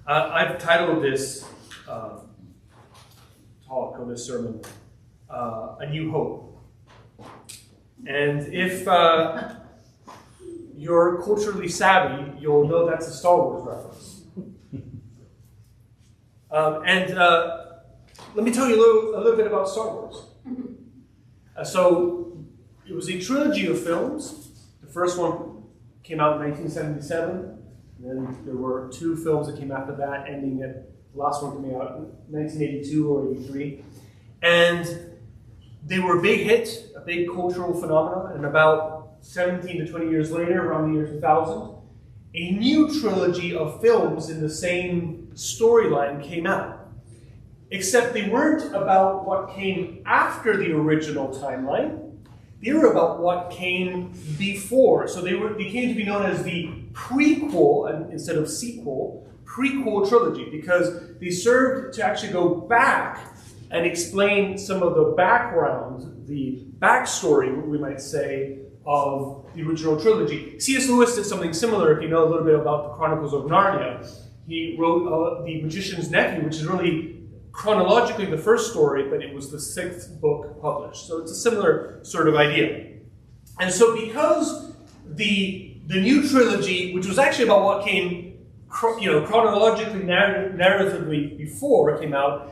I've titled this talk or this sermon, A New Hope. And if you're culturally savvy, you'll know that's a Star Wars reference. Let me tell you a little bit about Star Wars. So it was a trilogy of films. The first one came out in 1977. Then there were two films that came after that, ending at the last one coming out in 1982 or 83. And they were a big hit, a big cultural phenomenon. And about 17 to 20 years later, around the year 2000, a new trilogy of films in the same storyline came out. Except they weren't about what came after the original timeline. They were about what came before. So they came to be known as the prequel, instead of sequel, prequel trilogy, because they served to actually go back and explain some of the background, the backstory, we might say, of the original trilogy. C.S. Lewis did something similar, if you know a little bit about the Chronicles of Narnia. He wrote The Magician's Nephew, which is really chronologically the first story, but it was the 6th book published. So it's a similar sort of idea. And so because the new trilogy, which was actually about what came chronologically, narratively before it came out,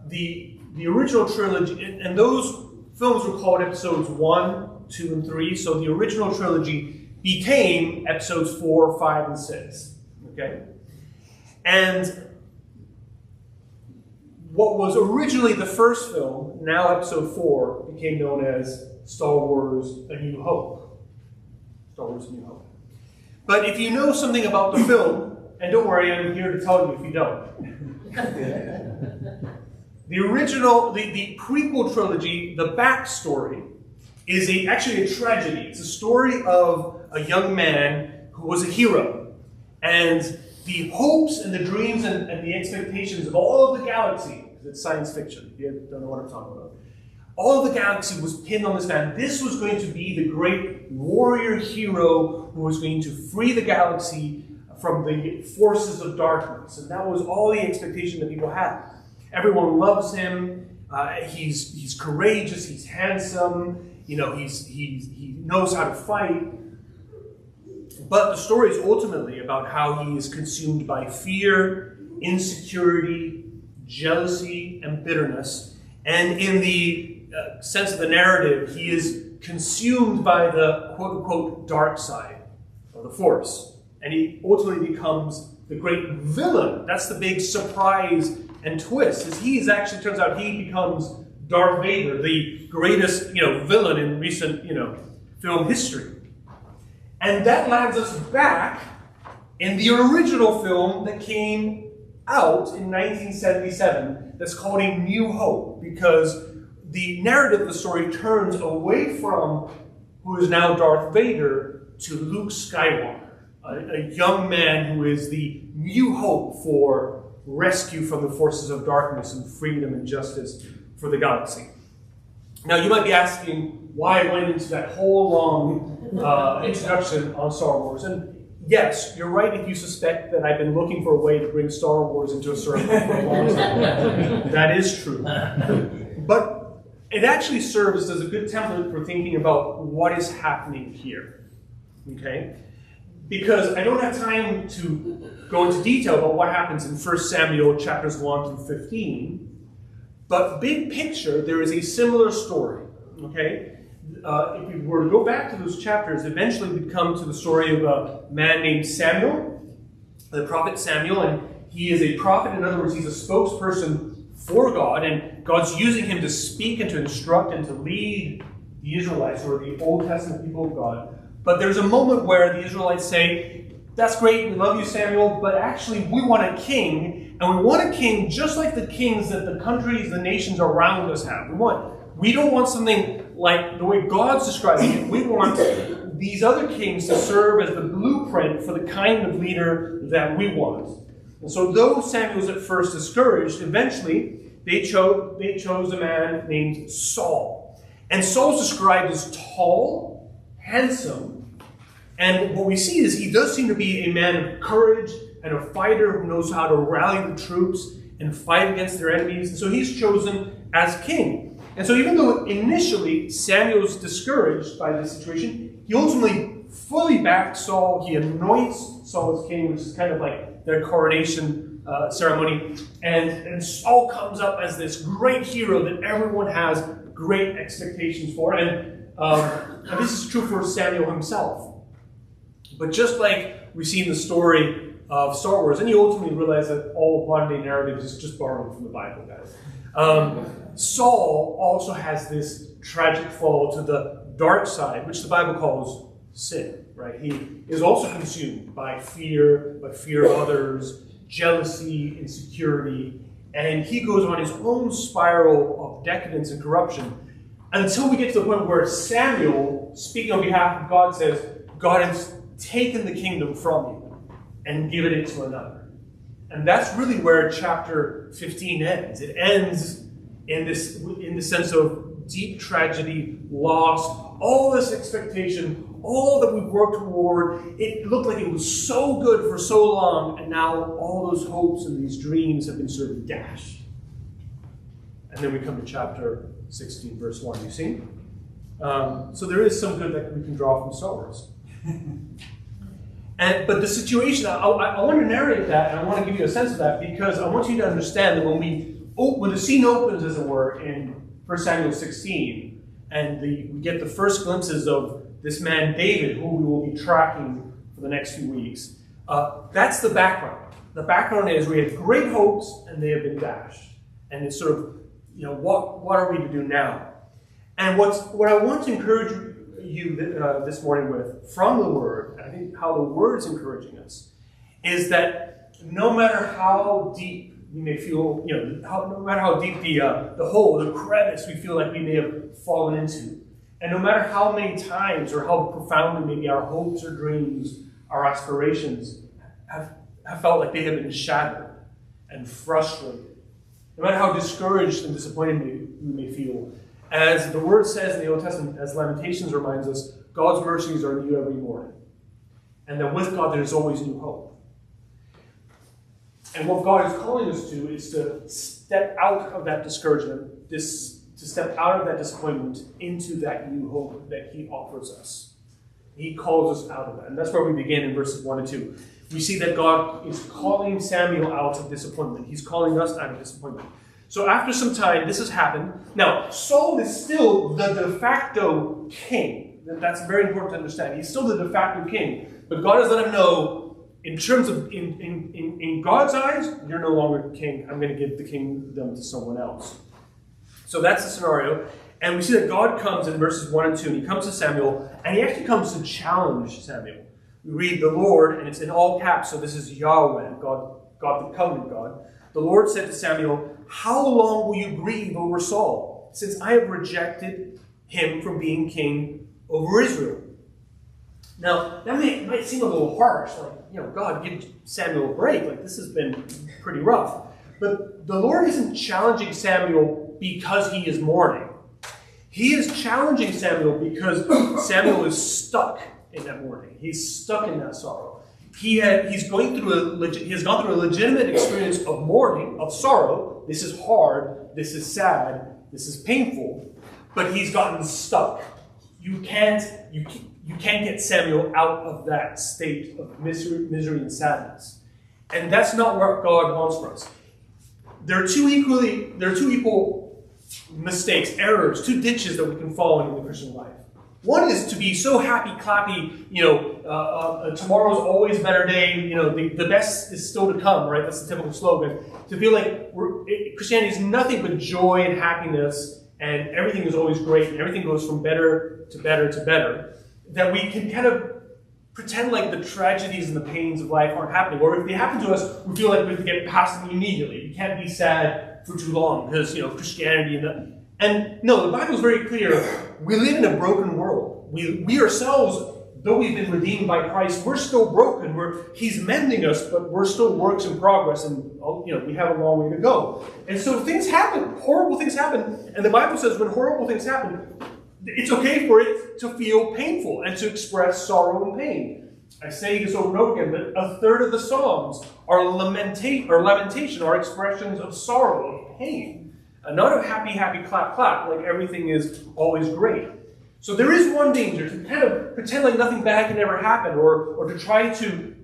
the original trilogy, and those films were called episodes 1, 2, and 3, so the original trilogy became episodes 4, 5, and 6. Okay? And what was originally the first film, now episode 4, became known as Star Wars A New Hope. Star Wars A New Hope. But if you know something about the film, and don't worry, I'm here to tell you if you don't. The original, the prequel trilogy, the backstory, is actually a tragedy. It's a story of a young man who was a hero. And the hopes and the dreams and the expectations of all of the galaxy, because it's science fiction, if you don't know what I'm talking about, all of the galaxy was pinned on this man. This was going to be the great warrior hero who was going to free the galaxy from the forces of darkness. And that was all the expectation that people had. Everyone loves him. He's courageous. He's handsome. He knows how to fight. But the story is ultimately about how he is consumed by fear, insecurity, jealousy, and bitterness. And in the sense of the narrative, he is consumed by the quote-unquote dark side of the Force. And he ultimately becomes the great villain. That's the big surprise and twist, is turns out he becomes Darth Vader, the greatest villain in recent film history. And that lands us back in the original film that came out in 1977 that's called A New Hope, because the narrative of the story turns away from who is now Darth Vader to Luke Skywalker, a young man who is the new hope for rescue from the forces of darkness and freedom and justice for the galaxy. Now you might be asking why I went into that whole long introduction on Star Wars. And yes, you're right if you suspect that I've been looking for a way to bring Star Wars into a sermon for a long time. That is true. But it actually serves as a good template for thinking about what is happening here. Okay? Because I don't have time to go into detail about what happens in 1 Samuel chapters 1 through 15. But big picture, there is a similar story. Okay? If we were to go back to those chapters, eventually we'd come to the story of a man named Samuel, the prophet Samuel, and he is a prophet. In other words, he's a spokesperson for God, and God's using him to speak and to instruct and to lead the Israelites, or the Old Testament people of God. But there's a moment where the Israelites say, that's great, we love you, Samuel, but actually we want a king, and we want a king just like the kings that the countries, the nations around us have. We don't want something like the way God's describing it. We want these other kings to serve as the blueprint for the kind of leader that we want. And so though Samuel was at first discouraged, eventually they chose a man named Saul. And Saul's described as tall, handsome, and what we see is he does seem to be a man of courage and a fighter who knows how to rally the troops and fight against their enemies. And so he's chosen as king. And so even though initially Samuel's discouraged by this situation, he ultimately fully backed Saul. He anoints Saul as king, which is kind of like their coronation ceremony. And Saul comes up as this great hero that everyone has great expectations for. And this is true for Samuel himself. But just like we see in the story of Star Wars, and you ultimately realize that all modern-day narrative is just borrowed from the Bible, guys. Saul also has this tragic fall to the dark side, which the Bible calls sin, right? He is also consumed by fear of others, jealousy, insecurity, and he goes on his own spiral of decadence and corruption until we get to the point where Samuel, speaking on behalf of God, says, God has taken the kingdom from you and given it to another. And that's really where chapter 15 ends. It ends in the sense of deep tragedy, loss, all this expectation, all that we've worked toward. It looked like it was so good for so long, and now all those hopes and these dreams have been sort of dashed. And then we come to chapter 16, verse 1, you see? So there is some good that we can draw from Star Wars. But the situation, I want to narrate that, and I want to give you a sense of that, because I want you to understand that when the scene opens, as it were, in 1 Samuel 16, and we get the first glimpses of this man David, who we will be tracking for the next few weeks, that's the background. The background is we had great hopes, and they have been dashed. And it's sort of, what are we to do now? And what I want to encourage you this morning with from the Word, and I think how the Word is encouraging us, is that no matter how deep we may feel, no matter how deep the hole, the crevice we feel like we may have fallen into, and no matter how many times or how profoundly maybe our hopes or dreams, our aspirations have felt like they have been shattered and frustrated, no matter how discouraged and disappointed we may feel, as the Word says in the Old Testament, as Lamentations reminds us, God's mercies are new every morning. And that with God there's always new hope. And what God is calling us to is to step out of that discouragement, to step out of that disappointment into that new hope that He offers us. He calls us out of that. And that's where we begin in verses 1 and 2. We see that God is calling Samuel out of disappointment. He's calling us out of disappointment. So after some time, this has happened. Now, Saul is still the de facto king. That's very important to understand. He's still the de facto king. But God has let him know, in terms of, in God's eyes, you're no longer king. I'm going to give the kingdom to someone else. So that's the scenario. And we see that God comes in verses 1 and 2, and He comes to Samuel, and He actually comes to challenge Samuel. We read the Lord, and it's in all caps, so this is Yahweh, God the covenant God. The Lord said to Samuel, how long will you grieve over Saul, since I have rejected him from being king over Israel? Now, that might seem a little harsh, like, God, give Samuel a break. Like, this has been pretty rough. But the Lord isn't challenging Samuel because he is mourning. He is challenging Samuel because Samuel is stuck in that mourning. He's stuck in that sorrow. He has gone through a legitimate experience of mourning, of sorrow. This is hard. This is sad. This is painful. But he's gotten stuck. You can't get Samuel out of that state of misery and sadness. And that's not what God wants for us. There are two equal mistakes, errors, two ditches that we can fall in the Christian life. One is to be so happy, clappy, tomorrow's always a better day, the best is still to come, right? That's the typical slogan. To feel like Christianity is nothing but joy and happiness, and everything is always great, and everything goes from better to better to better. That we can kind of pretend like the tragedies and the pains of life aren't happening. Or if they happen to us, we feel like we have to get past them immediately. We can't be sad for too long because, Christianity and no, the Bible is very clear. We live in a broken world. We ourselves, though we've been redeemed by Christ, we're still broken. He's mending us, but we're still works in progress, and we have a long way to go. And so things happen. Horrible things happen. And the Bible says when horrible things happen, it's okay for it to feel painful and to express sorrow and pain. I say this over and over again, but a third of the Psalms are lamentation, are expressions of sorrow, of pain. Not of happy, happy, clap, clap, like everything is always great. So there is one danger, to kind of pretend like nothing bad can ever happen, or to try to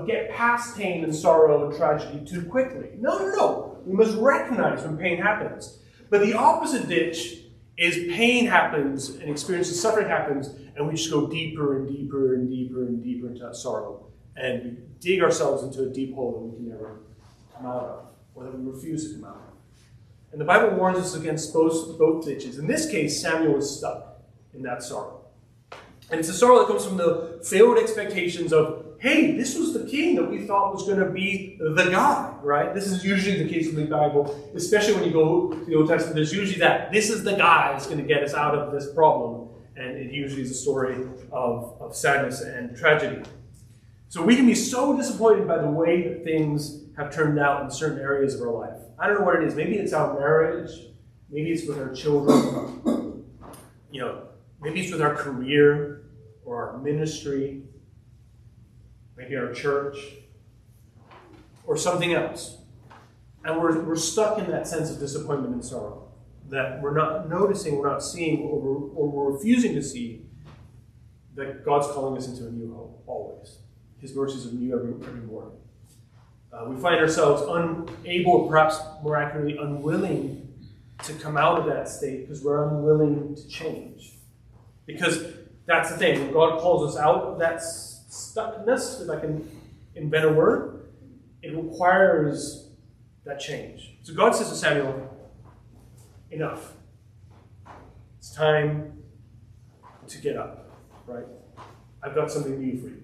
get past pain and sorrow and tragedy too quickly. No. We must recognize when pain happens. But the opposite ditch is pain happens and experience of suffering happens, and we just go deeper and deeper and deeper and deeper into that sorrow, and we dig ourselves into a deep hole that we can never come out of, or that we refuse to come out of. And the Bible warns us against both ditches. In this case, Samuel is stuck in that sorrow. And it's a sorrow that comes from the failed expectations of, hey, this was the king that we thought was going to be the guy, right? This is usually the case in the Bible, especially when you go to the Old Testament. There's usually that. This is the guy that's going to get us out of this problem. And it usually is a story of sadness and tragedy. So we can be so disappointed by the way that things have turned out in certain areas of our life. I don't know what it is. Maybe it's our marriage. Maybe it's with our children. Maybe it's with our career or our ministry. Maybe our church, or something else. And we're stuck in that sense of disappointment and sorrow, that we're not noticing, we're not seeing, or we're refusing to see that God's calling us into a new hope, always. His mercies are new every morning. We find ourselves unable, or perhaps more accurately, unwilling to come out of that state because we're unwilling to change. Because that's the thing, when God calls us out of that stuckness, if I can invent a word, it requires that change. So God says to Samuel, enough. It's time to get up, right? I've got something new for you.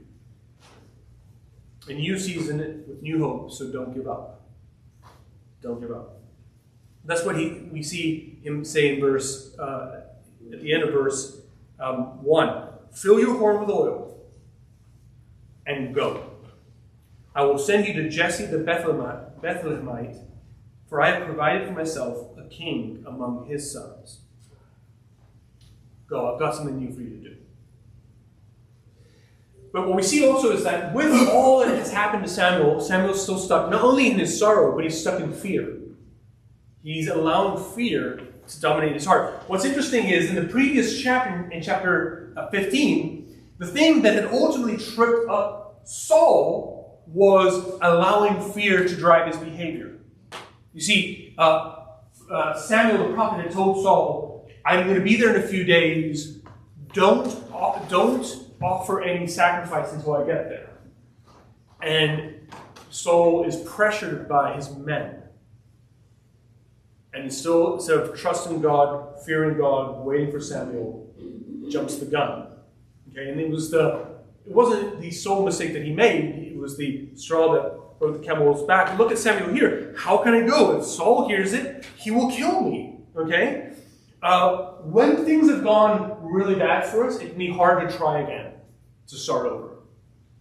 A new season with new hope, so don't give up. Don't give up. That's what we see him say in at the end of verse 1. Fill your horn with oil and go. I will send you to Jesse the Bethlehemite, for I have provided for myself a king among his sons. Go, I've got something new for you to do. But what we see also is that with all that has happened to Samuel, Samuel's still stuck not only in his sorrow, but he's stuck in fear. He's allowing fear to dominate his heart. What's interesting is in the previous chapter, in chapter 15, the thing that had ultimately tripped up Saul was allowing fear to drive his behavior. You see, Samuel the prophet had told Saul, I'm going to be there in a few days. Don't offer any sacrifice until I get there. And Saul is pressured by his men. And he still, instead of trusting God, fearing God, waiting for Samuel, jumps the gun. Okay, and it wasn't the sole mistake that he made. It was the straw that broke the camel's back. Look at Samuel here. How can I go? If Saul hears it, he will kill me. Okay? When things have gone really bad for us, it can be hard to try again, to start over,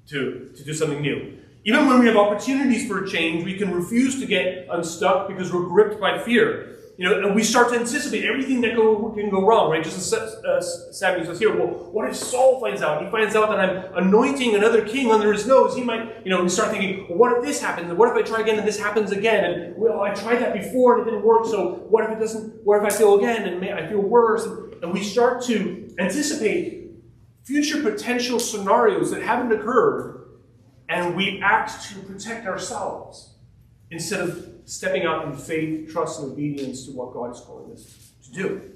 to do something new. Even when we have opportunities for a change, we can refuse to get unstuck because we're gripped by fear. And we start to anticipate everything that can go wrong, right? Just as Samuel says here, well, what if Saul finds out? He finds out that I'm anointing another king under his nose. He might, we start thinking, well, what if this happens? And what if I try again and this happens again? And, well, I tried that before and it didn't work, so what if it doesn't? What if I fail again and I feel worse? And we start to anticipate future potential scenarios that haven't occurred, and we act to protect ourselves instead of stepping out in faith, trust, and obedience to what God is calling us to do.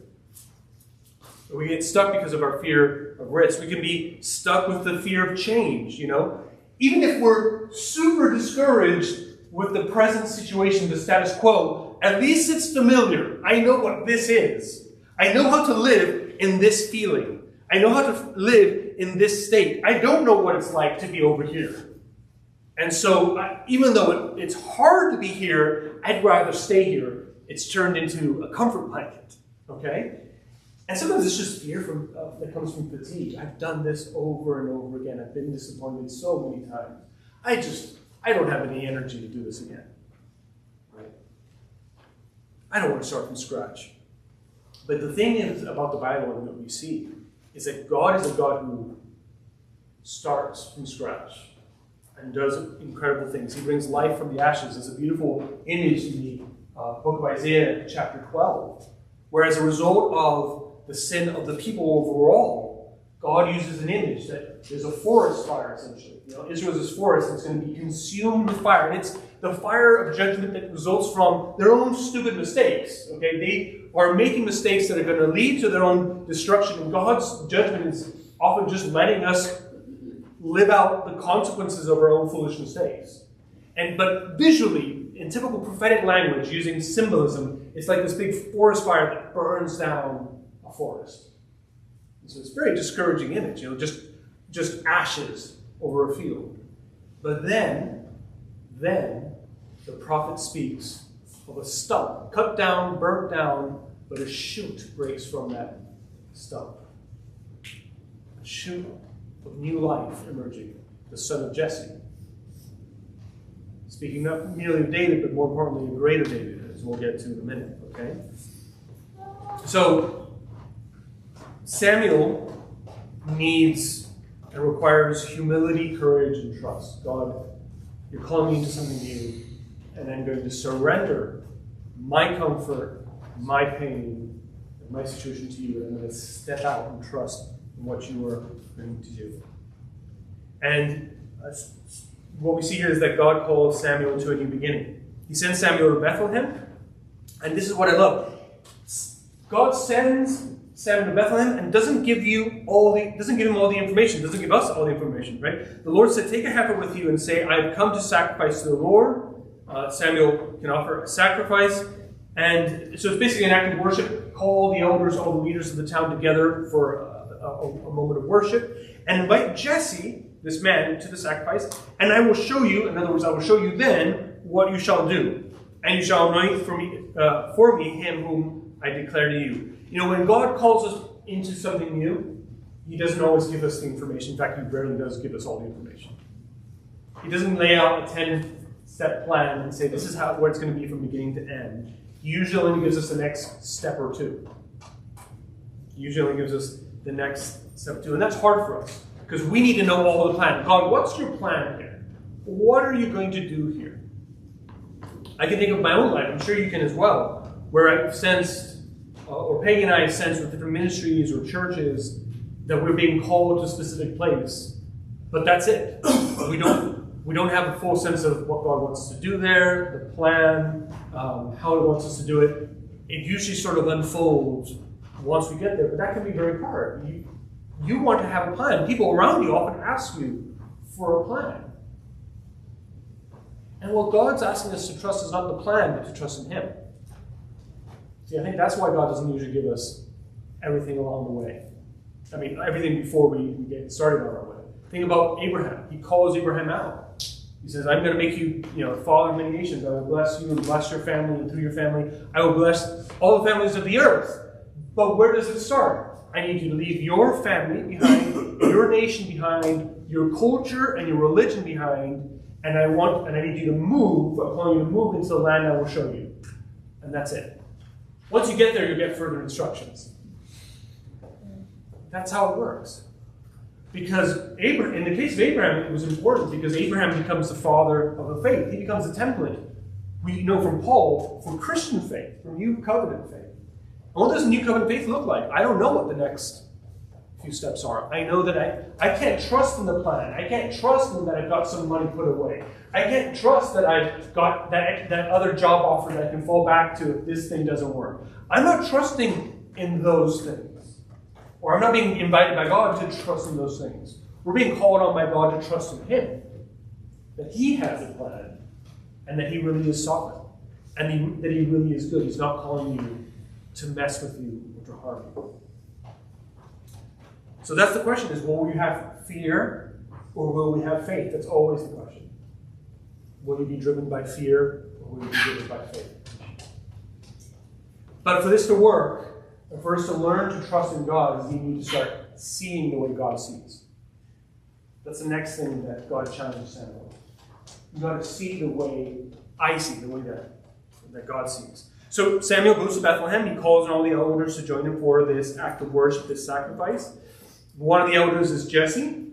We get stuck because of our fear of risk. We can be stuck with the fear of change, Even if we're super discouraged with the present situation, the status quo, at least it's familiar. I know what this is. I know how to live in this feeling. I know how to live in this state. I don't know what it's like to be over here. And so, even though it's hard to be here, I'd rather stay here. It's turned into a comfort blanket, okay? And sometimes it's just fear that comes from fatigue. I've done this over and over again. I've been disappointed so many times. I don't have any energy to do this again, right? I don't want to start from scratch. But the thing is about the Bible and what we see is that God is a God who starts from scratch and does incredible things. He brings life from the ashes. There's a beautiful image in the book of Isaiah, chapter 12, where as a result of the sin of the people overall, God uses an image that there's a forest fire, essentially. Israel is this forest that's going to be consumed with fire. And it's the fire of judgment that results from their own stupid mistakes. Okay, they are making mistakes that are going to lead to their own destruction. And God's judgment is often just letting us live out the consequences of our own foolish mistakes. But visually, in typical prophetic language, using symbolism, it's like this big forest fire that burns down a forest. And so it's a very discouraging image, just ashes over a field. But then the prophet speaks of a stump, cut down, burnt down, but a shoot breaks from that stump. A shoot of new life emerging, the son of Jesse. Speaking not merely of David, but more importantly, of greater David, as we'll get to in a minute, okay? So, Samuel needs and requires humility, courage, and trust. God, you're calling me into something new, and I'm going to surrender my comfort, my pain, and my situation to you, and I'm going to step out and trust in what you are going to do. And what we see here is that God calls Samuel to a new beginning. He sends Samuel to Bethlehem, and this is what I love. God sends Samuel to Bethlehem and doesn't give him all the information, doesn't give us all the information, right? The Lord said, take a heifer with you and say, I have come to sacrifice to the Lord. Samuel can offer a sacrifice. And so it's basically an act of worship. Call the elders, all the leaders of the town together for a moment of worship. And invite Jesse, this man, to the sacrifice. And I will show you, in other words, I will show you then what you shall do. And you shall anoint for me him whom I declare to you. When God calls us into something new, he doesn't always give us the information. In fact, he rarely does give us all the information. He doesn't lay out a 10-step plan and say, this is what it's going to be from beginning to end. He usually only gives us the next step or two. He usually only gives us the next step or two. And that's hard for us, because we need to know all the plan. God, what's your plan here? What are you going to do here? I can think of my own life. I'm sure you can as well, where I've sensed, or Peggy and I have sensed with different ministries or churches, that we're being called to a specific place. But that's it. We don't have a full sense of what God wants us to do there, the plan, how he wants us to do it. It usually sort of unfolds once we get there, but that can be very hard. You want to have a plan. People around you often ask you for a plan. And what God's asking us to trust is not the plan, but to trust in him. See, I think that's why God doesn't usually give us everything along the way. I mean, everything before we get started on our way. Think about Abraham. He calls Abraham out. He says, I'm going to make you, father of many nations. I will bless you and bless your family, and through your family, I will bless all the families of the earth. But where does it start? I need you to leave your family behind, your nation behind, your culture and your religion behind, and I need you to move. I'm calling you to move into the land I will show you. And that's it. Once you get there, you'll get further instructions. That's how it works. Because in the case of Abraham, it was important because Abraham becomes the father of the faith. He becomes the template, we know from Paul, for Christian faith, for New Covenant faith. And what does New Covenant faith look like? I don't know what the next few steps are. I know that I can't trust in the plan. I can't trust in that I've got some money put away. I can't trust that I've got that other job offer that I can fall back to if this thing doesn't work. I'm not trusting in those things. Or I'm not being invited by God to trust in those things. We're being called on by God to trust in him. That he has a plan. And that he really is sovereign. And that he really is good. He's not calling you to mess with you or to harm you. So that's the question, is will we have fear or will we have faith? That's always the question. Will you be driven by fear or will you be driven by faith? But for this to work, and for us to learn to trust in God, we need to start seeing the way God sees. That's the next thing that God challenges Samuel. You've got to see the way I see, the way that God sees. So Samuel goes to Bethlehem. He calls on all the elders to join him for this act of worship, this sacrifice. One of the elders is Jesse.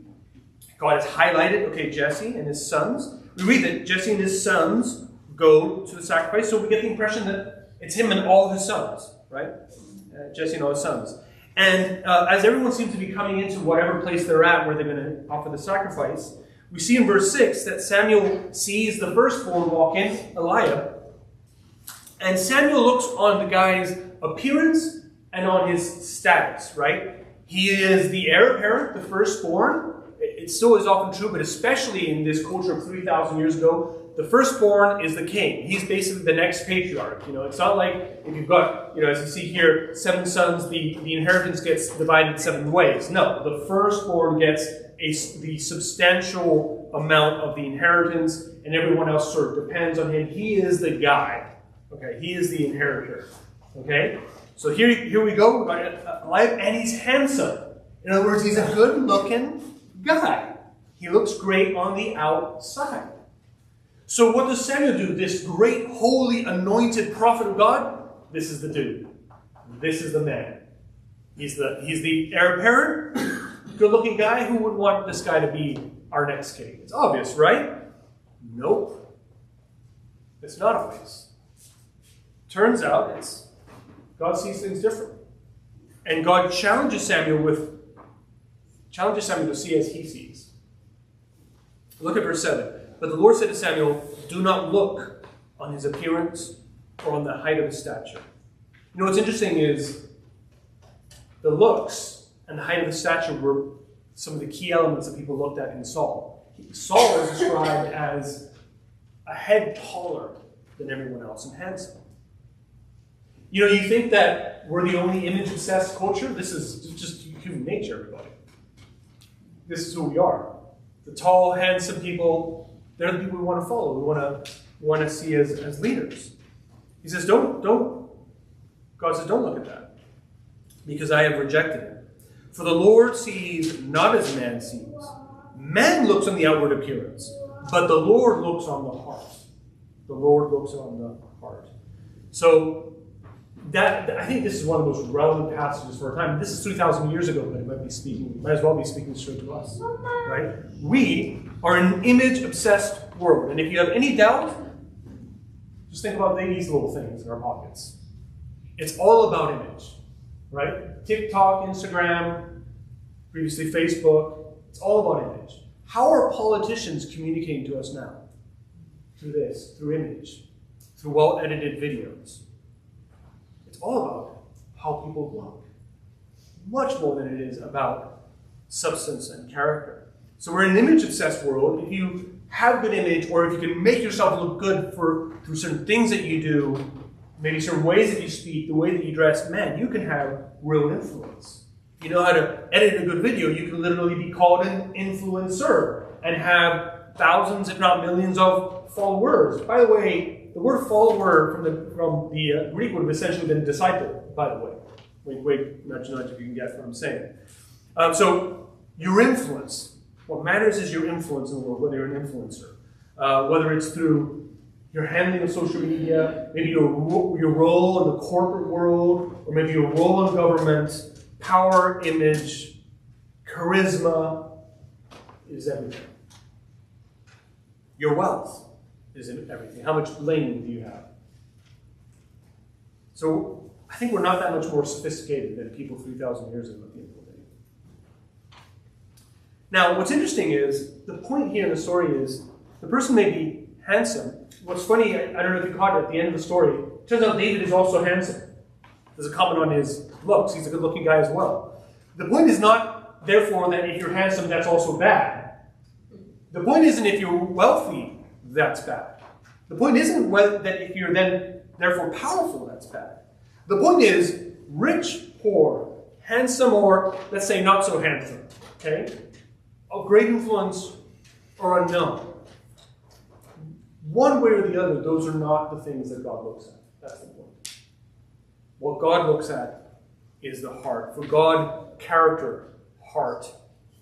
God has highlighted, okay, Jesse and his sons. We read that Jesse and his sons go to the sacrifice, so we get the impression that it's him and all his sons, right? Jesse and all his sons. And as everyone seems to be coming into whatever place they're at where they're going to offer the sacrifice, we see in verse 6 that Samuel sees the firstborn walk in, Eliab, and Samuel looks on the guy's appearance and on his status, right? He is the heir apparent, the firstborn. It still is often true, but especially in this culture of 3,000 years ago, the firstborn is the king. He's basically the next patriarch. It's not like if you've got, as you see here, 7 sons, the inheritance gets divided 7 ways. No, the firstborn gets the substantial amount of the inheritance, and everyone else sort of depends on him. He is the guy. Okay, he is the inheritor. Okay, so here we go. We've got Eliab, and he's handsome. In other words, he's a good-looking guy. He looks great on the outside. So what does Samuel do? This great, holy, anointed prophet of God? This is the dude. This is the man. He's the heir apparent, good-looking guy. Who would want this guy to be our next king? It's obvious, right? Nope. It's not obvious. Turns out God sees things differently. And God challenges Samuel to see as he sees. Look at verse 7. But the Lord said to Samuel, do not look on his appearance or on the height of his stature. What's interesting is the looks and the height of the stature were some of the key elements that people looked at in Saul. Saul is described as a head taller than everyone else and handsome. You think that we're the only image-obsessed culture? This is just human nature, everybody. This is who we are. The tall, handsome people, they're the people we want to follow. We want to see as leaders. He says, God says, don't look at that, because I have rejected him. For the Lord sees not as man sees. Man looks on the outward appearance, but the Lord looks on the heart. The Lord looks on the heart. So, I think this is one of the most relevant passages for our time. This is 3,000 years ago, but it might as well be speaking straight to us, right? We are in an image-obsessed world, and if you have any doubt, just think about these little things in our pockets. It's all about image, right? TikTok, Instagram, previously Facebook. It's all about image. How are politicians communicating to us now? Through this, through image, through well-edited videos. It's all about how people look. Much more than it is about substance and character. So we're in an image-obsessed world. If you have good image, or if you can make yourself look good through certain things that you do, maybe certain ways that you speak, the way that you dress, man, you can have real influence. If you know how to edit a good video, you can literally be called an influencer and have thousands, if not millions, of followers. By the way, the word follower from the Greek would have essentially been disciple, by the way. Wait, nudge, if you can get what I'm saying. So, your influence. What matters is your influence in the world, whether you're an influencer. Whether it's through your handling of social media, maybe your role in the corporate world, or maybe your role in government, power, image, charisma is everything. Your wealth is everything. How much blame do you have? So I think we're not that much more sophisticated than people 3,000 years ago at the end of the day. Now, what's interesting is, the point here in the story is, the person may be handsome. What's funny, I don't know if you caught it at the end of the story, it turns out David is also handsome. There's a comment on his looks. He's a good-looking guy as well. The point is not, therefore, that if you're handsome, that's also bad. The point isn't if you're wealthy, that's bad. The point isn't that if you're then, therefore, powerful, that's bad. The point is, rich, poor, handsome, or, let's say, not so handsome, okay? Of great influence or unknown. One way or the other, those are not the things that God looks at. That's the point. What God looks at is the heart. For God, character, heart,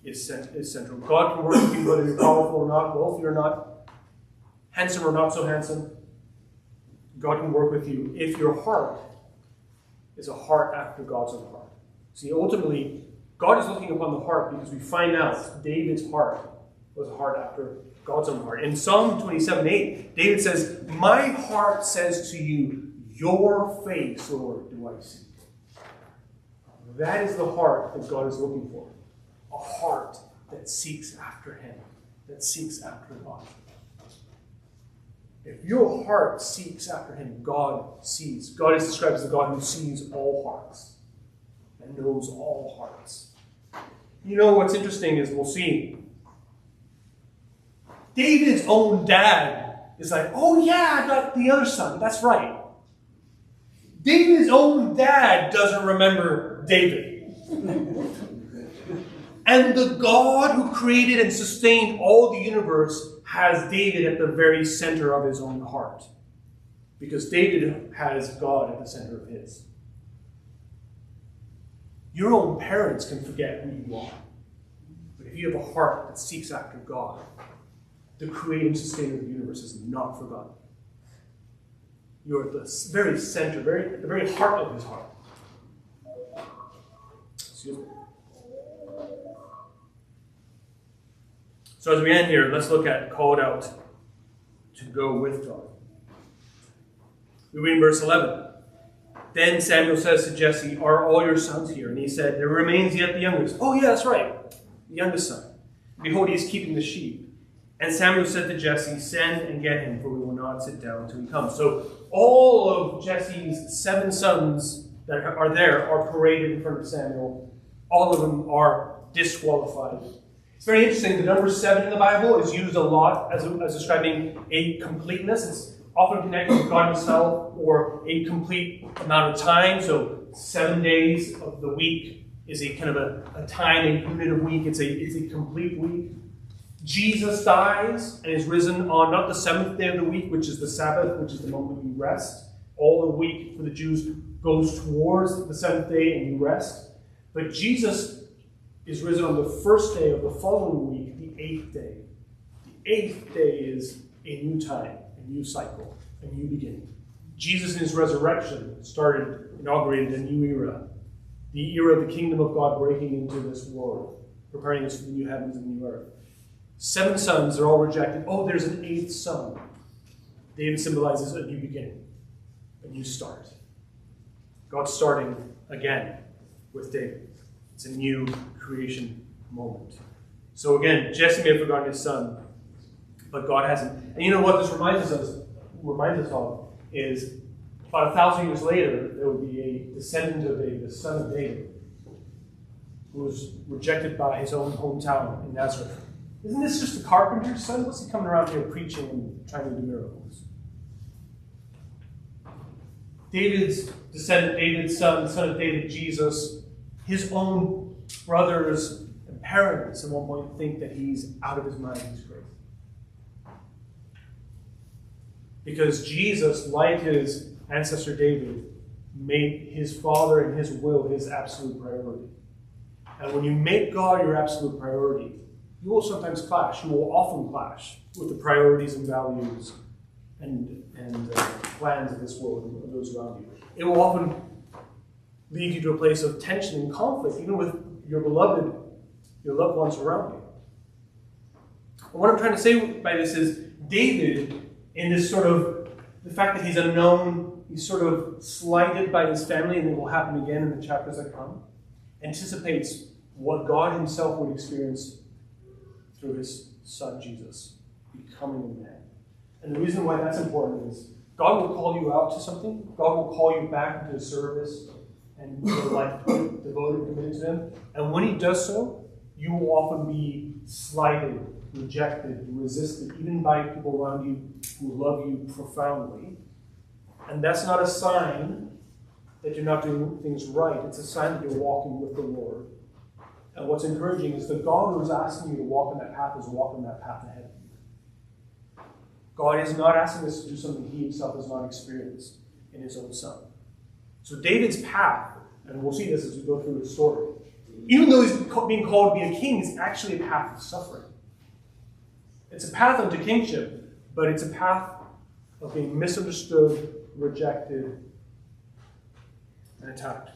is central. God can work with you whether you're powerful or not, wealthy or not, handsome or not so handsome. God can work with you if your heart is a heart after God's own heart. See, ultimately, God is looking upon the heart because we find out David's heart was a heart after God's own heart. In Psalm 27:8, David says, "My heart says to you, your face, Lord, do I seek." That is the heart that God is looking for. A heart that seeks after him, that seeks after God. If your heart seeks after him, God sees. God is described as the God who sees all hearts and knows all hearts. You know what's interesting is we'll see David's own dad is like, "Oh yeah, I got the other son. That's right." David's own dad doesn't remember David. And the God who created and sustained all the universe has David at the very center of his own heart. Because David has God at the center of his. Your own parents can forget who you are. But if you have a heart that seeks after God, the creator and sustainer of the universe is not forgotten. You're at the very center, the very heart of his heart. Excuse me. So as we end here, let's look at called out to go with God. We read in verse 11. Then Samuel says to Jesse, "Are all your sons here?" And he said, "There remains yet the youngest." "Oh yeah, that's right, the youngest son. Behold, he is keeping the sheep." And Samuel said to Jesse, "Send and get him, for we will not sit down till he comes." So all of Jesse's 7 sons that are there are paraded in front of Samuel. All of them are disqualified. It's very interesting. The number 7 in the Bible is used a lot as describing a completeness. It's often connected with God himself or a complete amount of time. So 7 days of the week is a kind of a time, a unit of week. It's a complete week. Jesus dies and is risen on not the 7th day of the week, which is the Sabbath, which is the moment you rest. All the week for the Jews goes towards the 7th day and you rest. But Jesus is risen on the first day of the following week, the 8th day. The 8th day is a new time, a new cycle, a new beginning. Jesus in his resurrection inaugurated a new era. The era of the kingdom of God breaking into this world, preparing us for the new heavens and new earth. 7 sons are all rejected. Oh, there's an 8th son. David symbolizes a new beginning, a new start. God's starting again with David. It's a new creation moment. So again, Jesse may have forgotten his son, but God hasn't. And you know what this reminds us of is about 1,000 years later, there would be a descendant of David, a son of David, who was rejected by his own hometown in Nazareth. Isn't this just a carpenter's son? What's he coming around here preaching and trying to do miracles? David's descendant, David's son of David, Jesus, his own brothers and parents at one point think that he's out of his mind, he's crazy. Because Jesus, like his ancestor David, made his Father and his will his absolute priority. And when you make God your absolute priority, you will sometimes clash. You will often clash with the priorities and values and plans of this world and those around you. It will often lead you to a place of tension and conflict, even with your loved ones around you. And what I'm trying to say by this is David, in this sort of the fact that he's unknown, he's sort of slighted by his family, and it will happen again in the chapters that come, anticipates what God himself would experience through his son Jesus, becoming a man. And the reason why that's important is God will call you out to something. God will call you back into service and your life devoted, committed to him. And when he does so, you will often be slighted, rejected, resisted, even by people around you who love you profoundly. And that's not a sign that you're not doing things right. It's a sign that you're walking with the Lord. And what's encouraging is that God who is asking you to walk in that path is walking that path ahead of you. God is not asking us to do something he himself has not experienced in his own son. So David's path, and we'll see this as we go through his story, even though he's being called to be a king, is actually a path of suffering. It's a path unto kingship, but it's a path of being misunderstood, rejected, and attacked.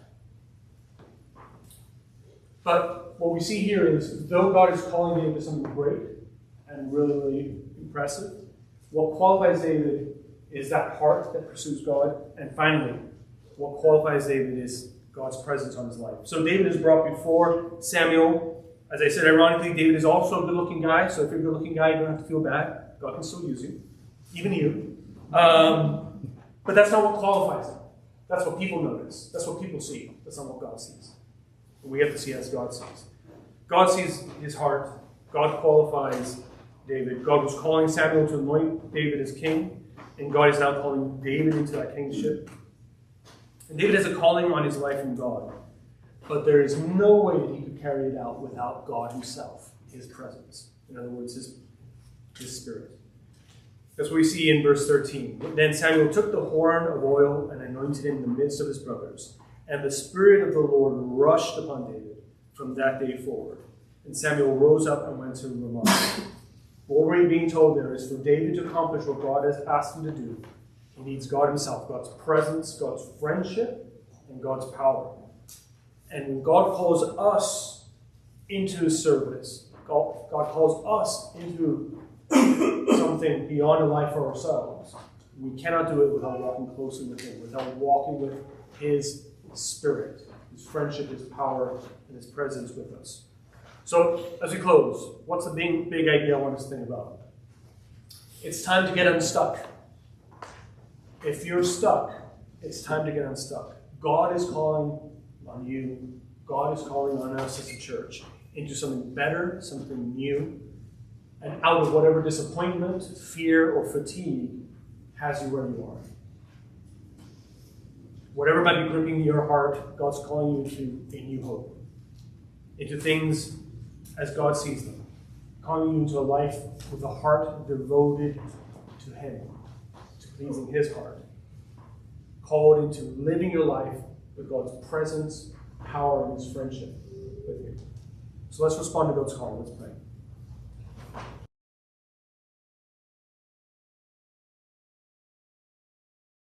But what we see here is, though God is calling David to something great, and really, really impressive. What qualifies David is that heart that pursues God. And finally, what qualifies David is God's presence on his life. So David is brought before Samuel. As I said, ironically, David is also a good-looking guy. So if you're a good-looking guy, you don't have to feel bad. God can still use you. Even you. But that's not what qualifies him. That's what people notice. That's what people see. That's not what God sees. And we have to see as God sees. God sees his heart. God qualifies David. God was calling Samuel to anoint David as king. And God is now calling David into that kingship. And David has a calling on his life from God. But there is no way that he could carry it out without God himself, his presence. In other words, his spirit. That's what we see in verse 13. Then Samuel took the horn of oil and anointed him in the midst of his brothers. And the Spirit of the Lord rushed upon David from that day forward. And Samuel rose up and went to Ramah. What we're being told there is for David to accomplish what God has asked him to do, he needs God himself, God's presence, God's friendship, and God's power. And when God calls us into his service, God calls us into something beyond a life for ourselves, we cannot do it without walking closely with him, without walking with his spirit, his friendship, his power, and his presence with us. So, as we close, what's the big idea I want us to think about? It's time to get unstuck. If you're stuck, it's time to get unstuck. God is calling on you. God is calling on us as a church into something better, something new, and out of whatever disappointment, fear, or fatigue has you where you are. Whatever might be gripping your heart, God's calling you into a new hope, into things as God sees them, calling you into a life with a heart devoted to him, to pleasing his heart, called into living your life with God's presence, power, and his friendship with you. So let's respond to God's call. Let's pray.